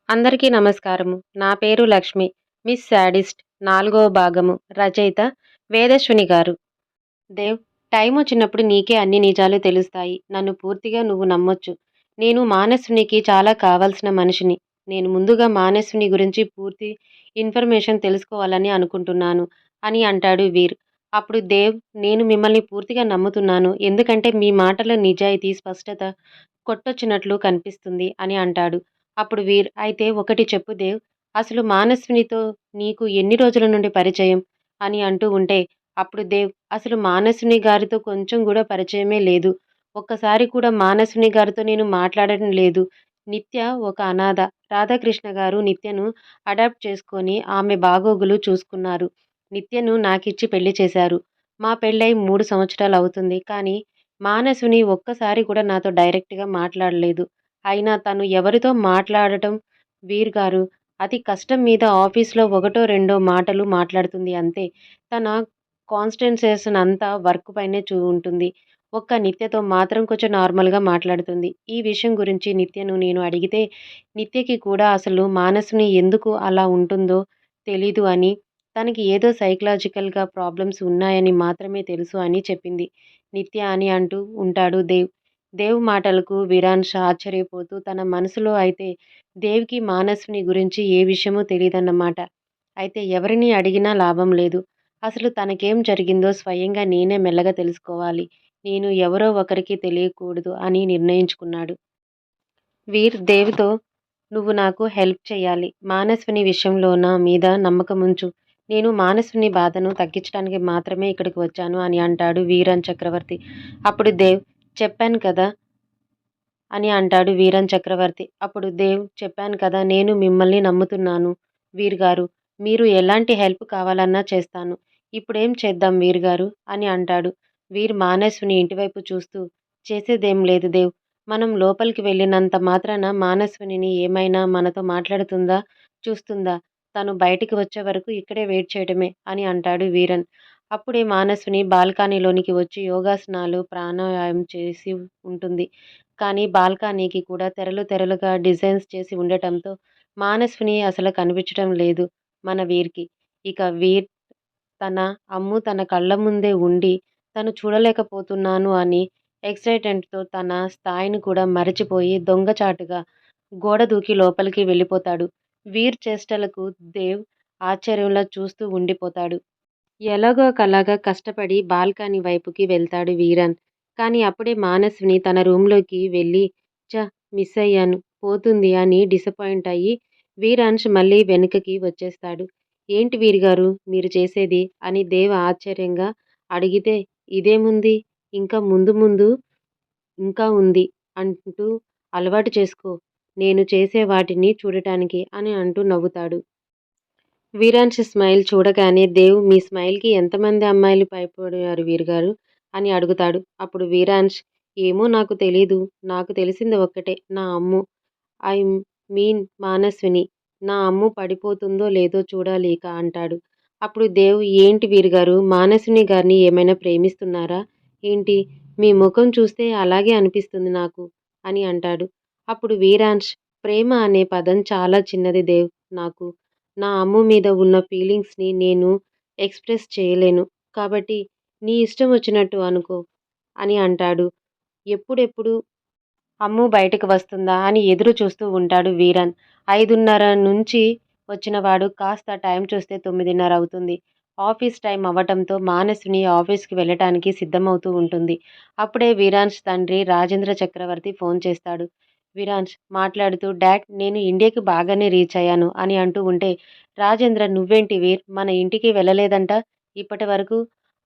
అందరికీ నమస్కారము. నా పేరు లక్ష్మి. మిస్ శాడిస్ట్ 4వ భాగము. రచయిత వేదశ్విని గారు. దేవ్, టైమొచ్చినప్పుడు నీకే అన్ని నిజాలు తెలుస్తాయి. నన్ను పూర్తిగా నువ్వు నమ్మొచ్చు. నేను మానసునికి చాలా కావాల్సిన మనిషిని. నేను ముందుగా మానసుని గురించి పూర్తి ఇన్ఫర్మేషన్ తెలుసుకోవాలని అనుకుంటున్నాను అని అంటాడు వీర్. అప్పుడు దేవ్, నేను మిమ్మల్ని పూర్తిగా నమ్ముతున్నాను. ఎందుకంటే మీ మాటలో నిజాయితీ, స్పష్టత కొట్టొచ్చినట్లు కనిపిస్తుంది అని అంటాడు. అప్పుడు వీర్, అయితే ఒకటి చెప్పు దేవ్, అసలు మానస్వినితో నీకు ఎన్ని రోజుల నుండి పరిచయం అని అంటూ ఉంటే, అప్పుడు దేవ్, అసలు మానస్విని గారితో కొంచెం గూడా పరిచయమే లేదు. ఒక్కసారి కూడా మానస్విని గారితో నేను మాట్లాడడం లేదు. నిత్య ఒక అనాథ. రాధాకృష్ణ గారు నిత్యను అడాప్ట్ చేసుకొని ఆమె బాగోగులు చూసుకున్నారు. నిత్యను నాకిచ్చి పెళ్లి చేశారు. మా పెళ్ళై 3 సంవత్సరాలవుతుంది. కానీ మానసుని ఒక్కసారి కూడా నాతో డైరెక్ట్‌గా మాట్లాడలేదు. అయినా తను ఎవరితో మాట్లాడటం వీర్ గారు అతి కష్టం మీద ఆఫీస్‌లో ఒకటో, రెండో మాటలు మాట్లాడుతుంది అంతే. తన కాన్సంట్రేషన్ అంతా వర్క్ పైనే ఉంటుంది. ఒక్క నిత్యతో మాత్రం కొంచెం నార్మల్‌గా మాట్లాడుతుంది. ఈ విషయం గురించి నిత్యను నేను అడిగితే, నిత్యకి కూడా అసలు మానసుని ఎందుకు అలా ఉంటుందో తెలీదు అని, తనకి ఏదో సైకలాజికల్‌గా ప్రాబ్లమ్స్ ఉన్నాయని మాత్రమే తెలుసు అని చెప్పింది. నిత్య అని అంటూ ఉంటాడు దేవ్. దేవ్ మాటలకు విరాన్ష్ ఆశ్చర్యపోతూ తన మనసులో అయితే దేవ్‌కి మానస్విని గురించి ఏ విషయమూ తెలీదన్నమాట. అయితే ఎవరిని అడిగినా లాభం లేదు. అసలు తనకేం జరిగిందో స్వయంగా నేనే మెల్లగా తెలుసుకోవాలి. నేను ఎవరో ఒకరికి తెలియకూడదు అని నిర్ణయించుకున్నాడు. వీర్ దేవ్‌తో, నువ్వు నాకు హెల్ప్ చెయ్యాలి. మానస్విని విషయంలో నా మీద నమ్మకముంచు. నేను మానస్విని బాధను తగ్గించడానికి మాత్రమే ఇక్కడికి వచ్చాను అని అంటాడు వీరన్ చక్రవర్తి. అప్పుడు దేవ్, చెప్పాను కదా అని అంటాడు వీరన్ చక్రవర్తి. అప్పుడు దేవ్, చెప్పాను కదా, నేను మిమ్మల్ని నమ్ముతున్నాను వీర్ గారు. మీరు ఎలాంటి హెల్ప్ కావాలన్నా చేస్తాను. ఇప్పుడేం చేద్దాం వీర్ గారు అని అంటాడు. వీర్ మానస్విని ఇంటివైపు చూస్తూ, చేసేదేం లేదు దేవ్. మనం లోపలికి వెళ్ళినంత మాత్రాన మానస్వినిని ఏమైనా మనతో మాట్లాడుతుందా, చూస్తుందా? తను బయటికి వచ్చే వరకు ఇక్కడే వెయిట్ చేయడమే అని అంటాడు వీరన్. అప్పుడే మానస్విని బాల్కనీలోనికి వచ్చి యోగాసనాలు, ప్రాణాయామం చేసి ఉంటుంది. కానీ బాల్కనీకి కూడా తెరలు తెరలుగా డిజైన్స్ చేసి ఉండటంతో మానస్విని అసలు కనిపించడం లేదు మన వీర్‌కి. ఇక వీర్ తన అమ్ము తన కళ్ళ ముందే ఉండి తను చూడలేకపోతున్నాను అని ఎక్సైటెడ్‌తో తన స్థాయిని కూడా మరచిపోయి దొంగచాటుగా గోడ దూకి లోపలికి వెళ్ళిపోతాడు. వీర్ చేష్టలకు దేవ్ ఆశ్చర్యంలో చూస్తూ ఉండిపోతాడు. ఎలాగో ఒకలాగా కష్టపడి బాల్కనీ వైపుకి వెళ్తాడు వీరన్. కానీ అప్పుడే మానస్విని తన రూమ్‌లోకి వెళ్ళి, ఛ! మిస్సయ్యాను. పోతుంది అని డిసప్పాయింట్ అయ్యి వీరాంష్ మళ్ళీ వెనుకకి వచ్చేస్తాడు. ఏంటి వీర్‌గారు మీరు చేసేది? అని దేవ్ ఆశ్చర్యంగా అడిగితే, ఇదేముంది ఇంకా ముందు ముందు ఇంకా ఉంది అంటూ అలవాటు చేసుకో. నేను చేసే వాటిని చూడటానికి అని అంటూ నవ్వుతాడు. వీరాంష్ స్మైల్ చూడగానే దేవ్, మీ స్మైల్‌కి ఎంతమంది అమ్మాయిలు పడిపోయారు వీరుగారు అని అడుగుతాడు. అప్పుడు వీరాంష్, ఏమో నాకు తెలీదు. నాకు తెలిసింది ఒక్కటే, నా అమ్ము. I mean మానస్విని. నా అమ్ము పడిపోతుందో లేదో చూడాలి ఇక అంటాడు. అప్పుడు దేవ్, ఏంటి వీరుగారు మానస్విని గారిని ఏమైనా ప్రేమిస్తున్నారా ఏంటి? మీ ముఖం చూస్తే అలాగే అనిపిస్తుంది నాకు అని అంటాడు. అప్పుడు వీరాంష్, ప్రేమ అనే పదం చాలా చిన్నది దేవ్ నాకు. నా అమ్ము మీద ఉన్న ఫీలింగ్స్‌ని నేను ఎక్స్‌ప్రెస్ చేయలేను. కాబట్టి నీ ఇష్టం వచ్చినట్టు అనుకో అని అంటాడు. ఎప్పుడెప్పుడు అమ్ము బయటకు వస్తుందా అని ఎదురు చూస్తూ ఉంటాడు వీరన్. 5:30 నుంచి వచ్చినవాడు కాస్త టైం చూస్తే 9:30 అవుతుంది. ఆఫీస్ టైం అవ్వటంతో మానస్విని ఆఫీస్‌కి వెళ్ళటానికి సిద్ధమవుతూ ఉంటుంది. అప్పుడే వీరాన్స్ తండ్రి రాజేంద్ర చక్రవర్తి ఫోన్ చేస్తాడు. వీరాన్స్ మాట్లాడుతూ, డాడ్, నేను ఇండియాకి బాగానే రీచ్ అయ్యాను అని అంటూ ఉంటే, రాజేంద్ర, నువ్వేంటి వీర్ మన ఇంటికి వెళ్ళలేదంట ఇప్పటి వరకు?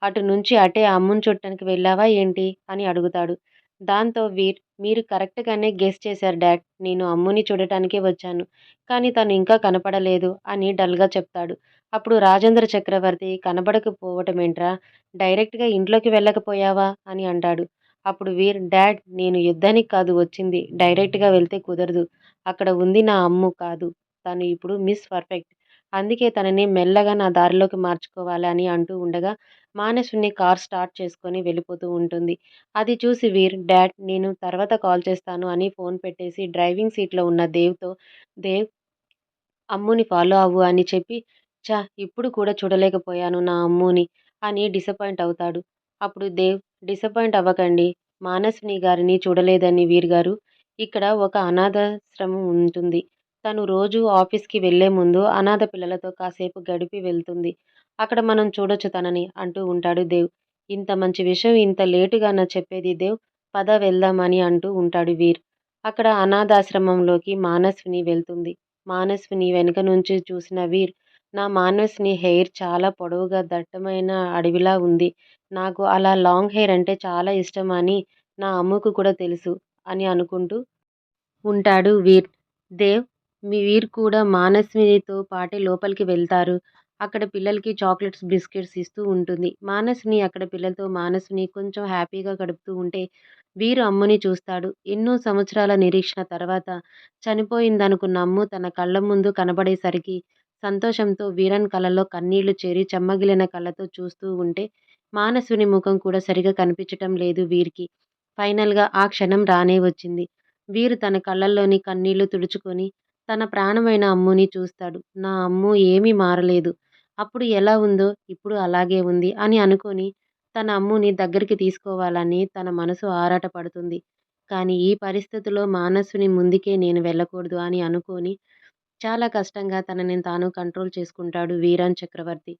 అటు నుంచి అటే అమ్ముని చూడటానికి వెళ్ళావా ఏంటి అని అడుగుతాడు. దాంతో వీర్, మీరు కరెక్ట్‌గానే గెస్ చేశారు డాడ్. నేను అమ్ముని చూడటానికే వచ్చాను. కానీ తను ఇంకా కనపడలేదు అని డల్‌గా చెప్తాడు. అప్పుడు రాజేంద్ర చక్రవర్తి, కనబడకపోవటమేంట్రా? డైరెక్ట్‌గా ఇంట్లోకి వెళ్ళకపోయావా అని అంటాడు. అప్పుడు వీర్, డాడ్, నేను యుద్ధానికి కాదు వచ్చింది. డైరెక్ట్‌గా వెళ్తే కుదరదు. అక్కడ ఉంది నా అమ్ము కాదు. తను ఇప్పుడు మిస్ పర్ఫెక్ట్. అందుకే తనని మెల్లగా నా దారిలోకి మార్చుకోవాలి అని అంటూ ఉండగా మానసుని కార్ స్టార్ట్ చేసుకొని వెళ్ళిపోతూ ఉంటుంది. అది చూసి వీర్, డాడ్, నేను తర్వాత కాల్ చేస్తాను అని ఫోన్ పెట్టేసి డ్రైవింగ్ సీట్‌లో ఉన్న దేవ్‌తో, దేవ్, అమ్ముని ఫాలో అవ్వు అని చెప్పి, ఛ! ఇప్పుడు కూడా చూడలేకపోయాను నా అమ్ముని అని డిసప్పాయింట్ అవుతాడు. అప్పుడు దేవ్, డిసప్పాయింట్ అవ్వకండి. మానస్విని గారిని చూడలేదని వీర్ గారు. ఇక్కడ ఒక అనాథాశ్రమం ఉంటుంది. తను రోజూ ఆఫీస్‌కి వెళ్ళే ముందు అనాథ పిల్లలతో కాసేపు గడిపి వెళ్తుంది. అక్కడ మనం చూడొచ్చు తనని అంటూ ఉంటాడు దేవ్. ఇంత మంచి విషయం ఇంత లేటుగానా చెప్పేది దేవ్? పద వెళ్దాం అని అంటూ ఉంటాడు వీర్. అక్కడ అనాథాశ్రమంలోకి మానస్విని వెళ్తుంది. మానస్విని వెనక నుంచి చూసిన వీర్, నా మానస్‌ని హెయిర్ చాలా పొడవుగా దట్టమైన అడవిలా ఉంది. నాకు అలా లాంగ్ హెయిర్ అంటే చాలా ఇష్టం అని నా అమ్ముకు కూడా తెలుసు అని అనుకుంటూ ఉంటాడు వీర్. దేవ్, మీ వీర్ కూడా మానస్వినితో పాటే లోపలికి వెళ్తారు. అక్కడ పిల్లలకి చాక్లెట్స్, బిస్కెట్స్ ఇస్తూ ఉంటుంది. మానస్‌ని అక్కడ పిల్లలతో మానస్‌ని కొంచెం హ్యాపీగా గడుపుతూ ఉంటే వీరు అమ్ముని చూస్తాడు. ఎన్నో సంవత్సరాల నిరీక్షణ తర్వాత చనిపోయిందనుకున్న అమ్ము తన కళ్ళ ముందు కనబడేసరికి సంతోషంతో వీరన్ కళ్ళలో కన్నీళ్లు చేరి చెమ్మగిలిన కళ్ళతో చూస్తూ ఉంటే మానస్విని ముఖం కూడా సరిగా కనిపించటం లేదు వీరికి. ఫైనల్‌గా ఆ క్షణం రానే వచ్చింది. వీరు తన కళ్ళల్లోని కన్నీళ్లు తుడుచుకొని తన ప్రాణమైన అమ్ముని చూస్తాడు. నా అమ్ము ఏమీ మారలేదు. అప్పుడు ఎలా ఉందో ఇప్పుడు అలాగే ఉంది అని అనుకోని తన అమ్ముని దగ్గరికి తీసుకోవాలని తన మనసు ఆరాటపడుతుంది. కానీ ఈ పరిస్థితిలో మానస్విని ముందుకే నేను వెళ్ళకూడదు అని అనుకోని చాలా కష్టంగా తనని తాను కంట్రోల్ చేసుకుంటాడు వీరాన్ చక్రవర్తి.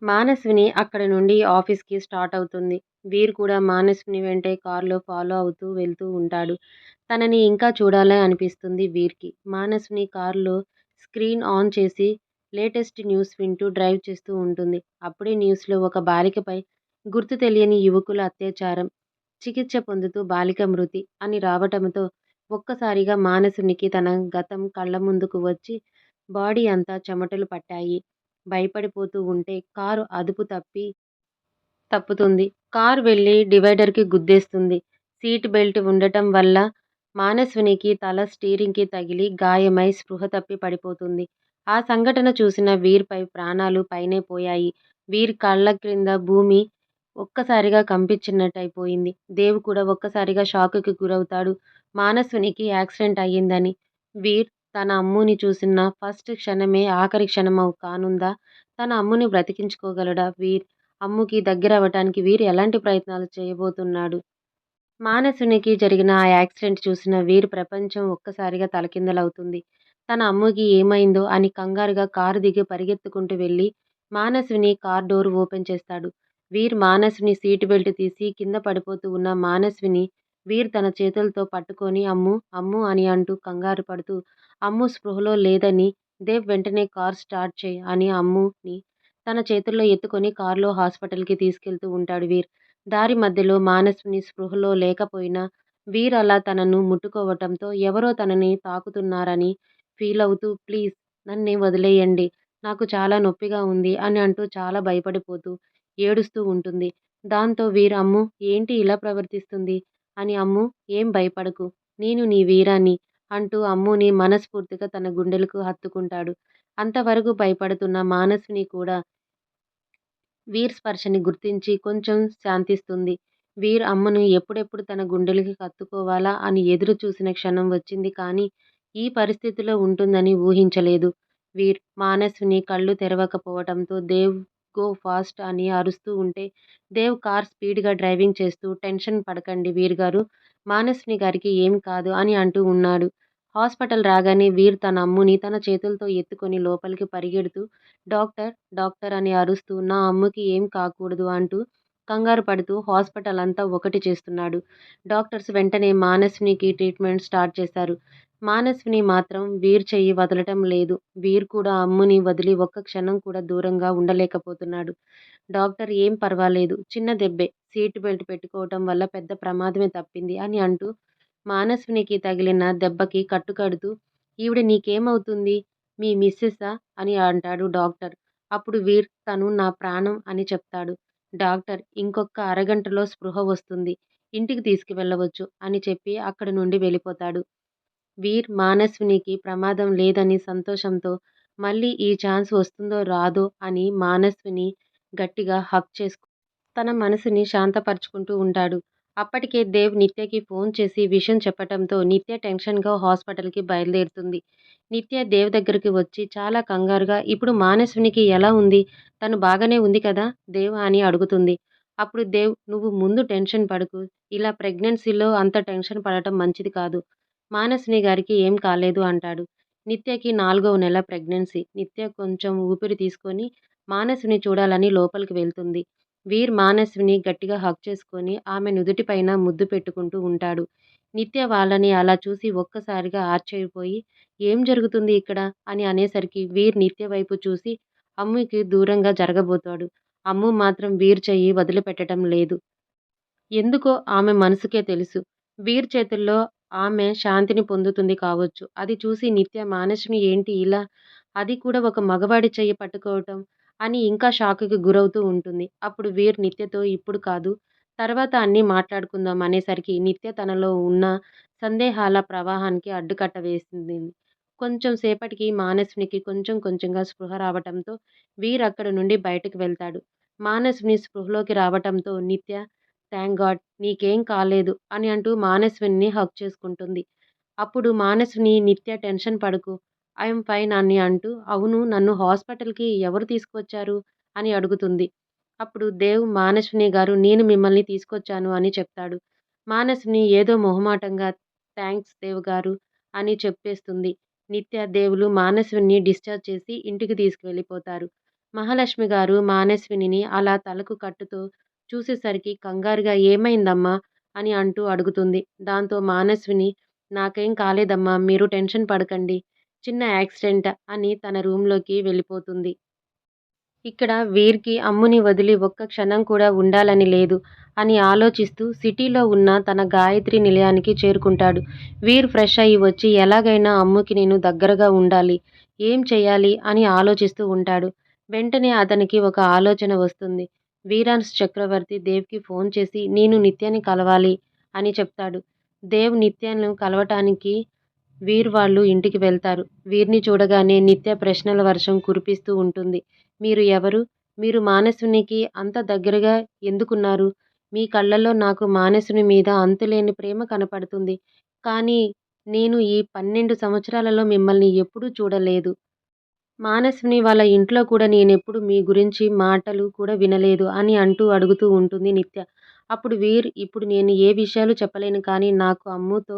మానస్విని అక్కడి నుండి ఆఫీస్‌కి స్టార్ట్ అవుతుంది. వీర్ కూడా మానస్విని వెంటే కారులో ఫాలో అవుతూ వెళ్తూ ఉంటాడు. తనని ఇంకా చూడాలే అనిపిస్తుంది వీర్‌కి. మానస్విని కారులో స్క్రీన్ ఆన్ చేసి లేటెస్ట్ న్యూస్ వింటూ డ్రైవ్ చేస్తూ ఉంటుంది. అప్పుడే న్యూస్‌లో ఒక బాలికపై గుర్తు తెలియని యువకుల అత్యాచారం, చికిత్స పొందుతూ బాలిక మృతి అని రావటంతో ఒక్కసారిగా మానసునికి తన గతం కళ్ళ ముందుకు వచ్చి బాడీ అంతా చెమటలు పట్టాయి. భయపడిపోతూ ఉంటే కారు అదుపు తప్పుతుంది. కారు వెళ్లి డివైడర్‌కి గుద్దేస్తుంది. సీట్ బెల్ట్ ఉండటం వల్ల మానస్వినికి తల స్టీరింగ్‌కి తగిలి గాయమై స్పృహ తప్పి పడిపోతుంది. ఆ సంఘటన చూసిన వీర్‌పై ప్రాణాలు పైనే పోయాయి. వీర్ కళ్ళ క్రింద భూమి ఒక్కసారిగా కంపించినట్టయిపోయింది. దేవ్ కూడా ఒక్కసారిగా షాక్‌కి గురవుతాడు. మానస్వినికి యాక్సిడెంట్ అయ్యిందని. వీర్ తన అమ్ముని చూసిన ఫస్ట్ క్షణమే ఆఖరి క్షణం కానుందా? తన అమ్ముని బ్రతికించుకోగలడా వీర్? అమ్ముకి దగ్గరవ్వటానికి వీర్ ఎలాంటి ప్రయత్నాలు చేయబోతున్నాడు? మానసునికి జరిగిన ఆ యాక్సిడెంట్ చూసిన వీర్ ప్రపంచం ఒక్కసారిగా తలకిందలవుతుంది. తన అమ్ముకి ఏమైందో అని కంగారుగా కారు దిగి పరిగెత్తుకుంటూ వెళ్లి మానసుని కార్ డోర్ ఓపెన్ చేస్తాడు. వీర్ మానసుని సీటు బెల్ట్ తీసి కింద పడిపోతూ ఉన్న మానస్విని వీర్ తన చేతులతో పట్టుకొని అమ్ము, అమ్ము అని అంటూ కంగారు పడుతూ అమ్ము స్పృహలో లేదని దేవ్ వెంటనే కార్ స్టార్ట్ చెయ్ అని అమ్ముని తన చేతుల్లో ఎత్తుకొని కారులో హాస్పిటల్‌కి తీసుకెళ్తూ ఉంటాడు వీర్. దారి మధ్యలో మానస్విని స్పృహలో లేకపోయినా వీర్ అలా తనను ముట్టుకోవటంతో ఎవరో తనని తాకుతున్నారని ఫీలవుతూ ప్లీజ్ నన్ను వదిలేయండి. నాకు చాలా నొప్పిగా ఉంది అని అంటూ చాలా భయపడిపోతూ, ఏడుస్తూ ఉంటుంది. దాంతో వీర్ అమ్ము ఏంటి ఇలా ప్రవర్తిస్తుంది? అని అమ్ము ఏం భయపడకు. నేను నీ వీరాన్ని అంటూ అమ్ముని మనస్ఫూర్తిగా తన గుండెలకు హత్తుకుంటాడు. అంతవరకు భయపడుతున్న మానస్విని కూడా వీర్ స్పర్శని గుర్తించి కొంచెం శాంతిస్తుంది. వీర్ అమ్మను ఎప్పుడెప్పుడు తన గుండెలకి హత్తుకోవాలా అని ఎదురు చూసిన క్షణం వచ్చింది కానీ, ఈ పరిస్థితిలో ఉంటుందని ఊహించలేదు. వీర్ మానస్విని కళ్ళు తెరవకపోవటంతో దేవ్ గో ఫాస్ట్ అని అరుస్తూ ఉంటే, దేవ్ కార్ స్పీడ్‌గా డ్రైవింగ్ చేస్తూ టెన్షన్ పడకండి వీర్ గారు. మానస్విని గారికి ఏమీ కాదు అని అంటూ ఉన్నాడు. హాస్పిటల్ రాగానే వీర్ తన అమ్ముని తన చేతులతో ఎత్తుకొని లోపలికి పరిగెడుతూ డాక్టర్, డాక్టర్ అని అరుస్తూ నా అమ్ముకి ఏం కాకూడదు అంటూ కంగారు పడుతూ హాస్పిటల్ అంతా ఒకటి చేస్తున్నాడు. డాక్టర్స్ వెంటనే మానస్వినికి ట్రీట్మెంట్ స్టార్ట్ చేశారు. మానస్విని మాత్రం వీర్ చెయ్యి వదలటం లేదు. వీర్ కూడా అమ్ముని వదిలి ఒక్క క్షణం కూడా దూరంగా ఉండలేకపోతున్నాడు. డాక్టర్ ఏం పర్వాలేదు. చిన్న దెబ్బే. సీట్ బెల్ట్ పెట్టుకోవటం వల్ల పెద్ద ప్రమాదమే తప్పింది అని అంటూ మానస్వినికి తగిలిన దెబ్బకి కట్టుకడుతూ ఈవిడ నీకేమవుతుంది? మీ మిసెస్సా? అని అంటాడు డాక్టర్. అప్పుడు వీర్ తను నా ప్రాణం అని చెప్తాడు. డాక్టర్ ఇంకొక అరగంటలో స్పృహ వస్తుంది. ఇంటికి తీసుకువెళ్ళవచ్చు అని చెప్పి అక్కడి నుండి వెళ్ళిపోతాడు. వీర్ మానస్వినికి ప్రమాదం లేదని సంతోషంతో మళ్ళీ ఈ ఛాన్స్ వస్తుందో రాదో అని మానస్విని గట్టిగా హగ్ చేసుకు తన మనసుని శాంతపరుచుకుంటూ ఉంటాడు. అప్పటికే దేవ్ నిత్యకి ఫోన్ చేసి విషయం చెప్పటంతో నిత్య టెన్షన్‌గా హాస్పిటల్‌కి బయలుదేరుతుంది. నిత్య దేవ్ దగ్గరికి వచ్చి చాలా కంగారుగా ఇప్పుడు మానస్వినికి ఎలా ఉంది? తను బాగానే ఉంది కదా దేవ్ అని అడుగుతుంది. అప్పుడు దేవ్ నువ్వు ముందు టెన్షన్ పడకు. ఇలా ప్రెగ్నెన్సీలో అంత టెన్షన్ పడటం మంచిది కాదు. మానస్విని గారికి ఏం కాలేదు అంటాడు. నిత్యకి 4వ నెల ప్రెగ్నెన్సీ. నిత్య కొంచెం ఊపిరి తీసుకొని మానస్విని చూడాలని లోపలికి వెళ్తుంది. వీర్ మానస్విని గట్టిగా హగ్ చేసుకొని ఆమె నుదుటిపైన ముద్దు పెట్టుకుంటూ ఉంటాడు. నిత్య వాళ్ళని అలా చూసి ఒక్కసారిగా ఆశ్చర్యపోయి ఏం జరుగుతుంది ఇక్కడ? అని అనేసరికి వీర్ నిత్య వైపు చూసి అమ్ముకి దూరంగా జరగబోతాడు. అమ్ము మాత్రం వీర్ చెయ్యి వదిలిపెట్టటం లేదు. ఎందుకో ఆమె మనసుకే తెలుసు. వీర్ చేతుల్లో ఆమె శాంతిని పొందుతుంది కావచ్చు. అది చూసి నిత్య మానస్విని ఏంటి ఇలా? అది కూడా ఒక మగవాడి చెయ్యి పట్టుకోవటం అని ఇంకా షాక్‌కి గురవుతూ ఉంటుంది. అప్పుడు వీర్ నిత్యతో ఇప్పుడు కాదు, తర్వాత అన్నీ మాట్లాడుకుందాం అనేసరికి నిత్య తనలో ఉన్న సందేహాల ప్రవాహానికి అడ్డుకట్ట వేసింది. కొంచెం సేపటికి మానస్వినికి కొంచెం కొంచెంగా స్పృహ రావటంతో వీర్ అక్కడి నుండి బయటకు వెళ్తాడు. మానస్విని స్పృహలోకి రావటంతో నిత్య థాంక్ గాడ్ నీకేం కాలేదు అని అంటూ మానస్వినిని హగ్ చేసుకుంటుంది. అప్పుడు మానస్విని నిత్య టెన్షన్ పడకు. ఐయామ్ ఫైన్ అని అంటూ అవును నన్ను హాస్పిటల్‌కి ఎవరు తీసుకొచ్చారు? అని అడుగుతుంది. అప్పుడు దేవ్ మానస్విని గారు నేను మిమ్మల్ని తీసుకొచ్చాను అని చెప్తాడు. మానస్విని ఏదో మొహమాటంగా థాంక్స్ దేవ్ గారు అని చెప్పేస్తుంది. నిత్య, దేవులు మానస్వినిని డిశ్చార్జ్ చేసి ఇంటికి తీసుకువెళ్ళిపోతారు. మహాలక్ష్మి గారు మానస్వినిని అలా తలకు కట్టుతో చూసేసరికి కంగారుగా ఏమైందమ్మా? అని అంటూ అడుగుతుంది. దాంతో మానస్విని నాకేం కాలేదమ్మా మీరు టెన్షన్ పడకండి. చిన్న యాక్సిడెంట్ అని తన రూమ్‌లోకి వెళ్ళిపోతుంది. ఇక్కడ వీర్‌కి అమ్ముని వదిలి ఒక్క క్షణం కూడా ఉండాలని లేదు అని ఆలోచిస్తూ సిటీలో ఉన్న తన గాయత్రి నిలయానికి చేరుకుంటాడు. వీర్ ఫ్రెష్ అయ్యి వచ్చి ఎలాగైనా అమ్ముకి నేను దగ్గరగా ఉండాలి. ఏం చెయ్యాలి అని ఆలోచిస్తూ ఉంటాడు. వెంటనే అతనికి ఒక ఆలోచన వస్తుంది. వీరాన్స్ చక్రవర్తి దేవ్‌కి ఫోన్ చేసి నేను నిత్యని కలవాలి అని చెప్తాడు. దేవ్ నిత్యను కలవటానికి వీర్ వాళ్ళు ఇంటికి వెళ్తారు. వీర్‌ని చూడగానే నిత్య ప్రశ్నల వర్షం కురిపిస్తూ ఉంటుంది. మీరు ఎవరు? మీరు మానసునికి అంత దగ్గరగా ఎందుకున్నారు? మీ కళ్ళల్లో నాకు మానసుని మీద అంతులేని ప్రేమ కనపడుతుంది. కానీ నేను ఈ 12 సంవత్సరాలలో మిమ్మల్ని ఎప్పుడూ చూడలేదు. మానస్విని వాళ్ళ ఇంట్లో కూడా నేనెప్పుడు మీ గురించి మాటలు కూడా వినలేదు అని అంటూ అడుగుతూ ఉంటుంది నిత్య. అప్పుడు వీర్ ఇప్పుడు నేను ఏ విషయాలు చెప్పలేను కానీ నాకు అమ్ముతో